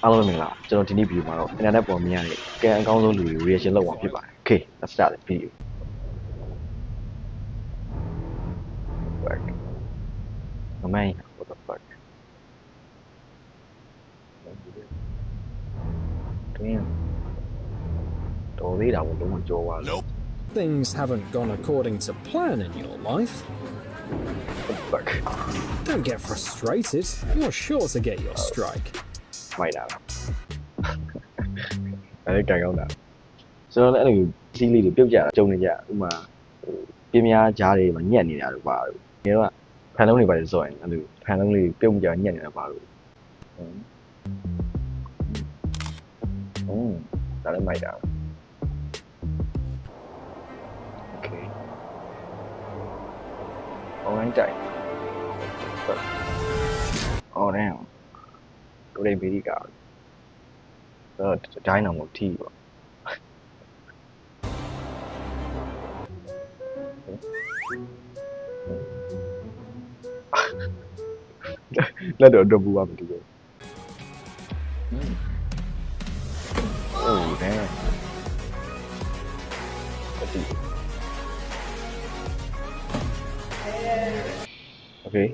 အားလုံးမင်္ဂလာကျွန်တော်ဒီနေ့ဗီဒီယိုမှာတော့ internet ပေါ်မြင်ရတဲ့ကံအကောင်းဆုံးလူတွေ reaction လုပ်အောင်ဖြစ်ပါတယ် Okay let's start the video fuck man what the fuck damn တော်သေးတာဘလုံးဝကြောသွားလို့ Things haven't gone according to plan in your life. what the fuck Don't get frustrated. You're sure to get your strike. မိုက်တာအဲ့ကံကောင်းတာဆိုတော့လည်းအဲ့လိုစီးလေးတွေပြုတ်ကြတာကြုံနေကြဥမာပြင်းများကြားတွေမှာညက်နေတာလို့ပါလို့ဒီတော့ဖန်လုံးတွေပါဆိုရင်အဲ့လိုဖန်လုံးလေးပြုတ်ကြညက်နေတာပါလို့ဒါလည်းမိုက်တာ Okay online တိုင် Oh damn တို့တွေဗီဒီကာတော့ဒိုင်းအောင်မထီပေါ့လက်တော့တော့ဘူးပါမတူဘူး Oh damn အတီ Okay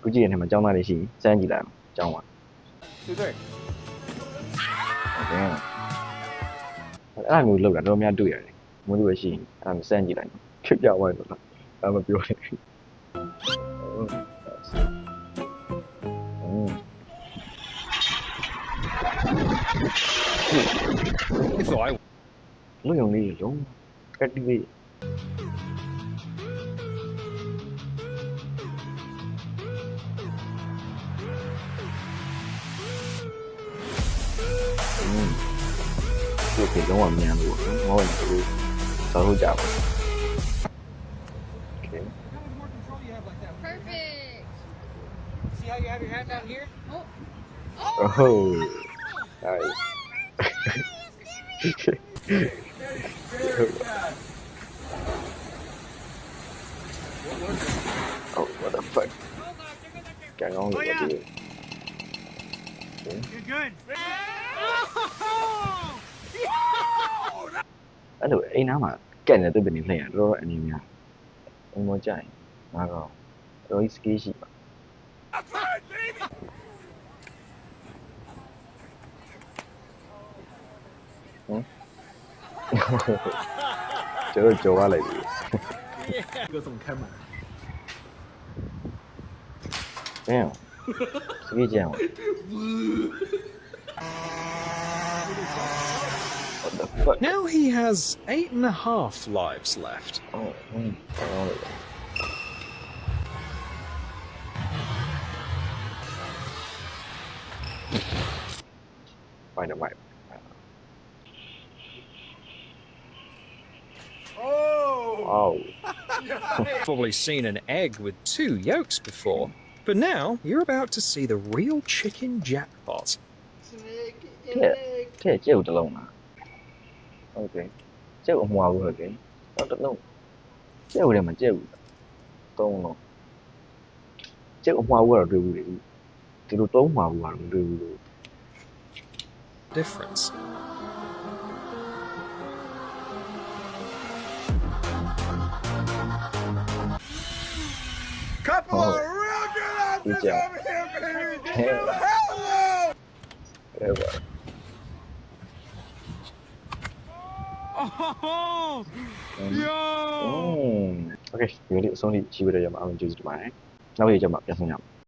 ခုကြည့်ရတဲ့မှာကျောင်းသားတွေရှိစမ်းကြည့်လိုက်အောင်ကျောင်းပါ对对 Okay အဲ့ဒါမျိုးလောက်တာတော့များတွေ့ရတယ်မလို့ပဲရှိရင်အဲ့ဒါမျိုးစမ်းကြည့်လိုက်ဖြစ်ပြသွားတယ်တော့ဒါမပြောနဲ့ If I လုံုံလေးလုံးကတိလေးဒီကတော့မမြန်ဘူးမဟုတ်ဘူးသာဟုတ်ကြပါ Okay Perfect. See how you have your hand down here? Oh nice Oh what the fuck ကံကောင်းလို့ဒီ You're good. အဲ့လိုအိမ်သားမှာကက်နေတဲ့ပြည်နေလှည့်ရတော်တော်အနေများအမောကြိုင်ငါကောင်တော်ကြီးစကေးရှိပါကျွန်တော်ကြော်ရလိုက်ပြီ Go some camera. Damn စကေးကြံ What the fuck Now he has 8.5 lives left. Oh Find a mic. Oh. Probably seen an egg with 2 yolks before, but now you're about to see the real chicken jackpot. Thế chịu từ lâu mà. Ok. Chịu ở ngoài vừa kì. Nó rất lâu. Chịu để mà chịu. Tông nó. Chịu ở ngoài vừa là rượu đi. Thì đồ tốn ngoài vừa là rượu. Difference. Couple Oh. of real good Good options job. over here, baby. Give Yeah. me the hell Ever. Oh, yo. Ok. Video số đi. Chỉ video cho mọi người chơi cho bạn. Nào bây giờ cho bạn biết không nhỉ?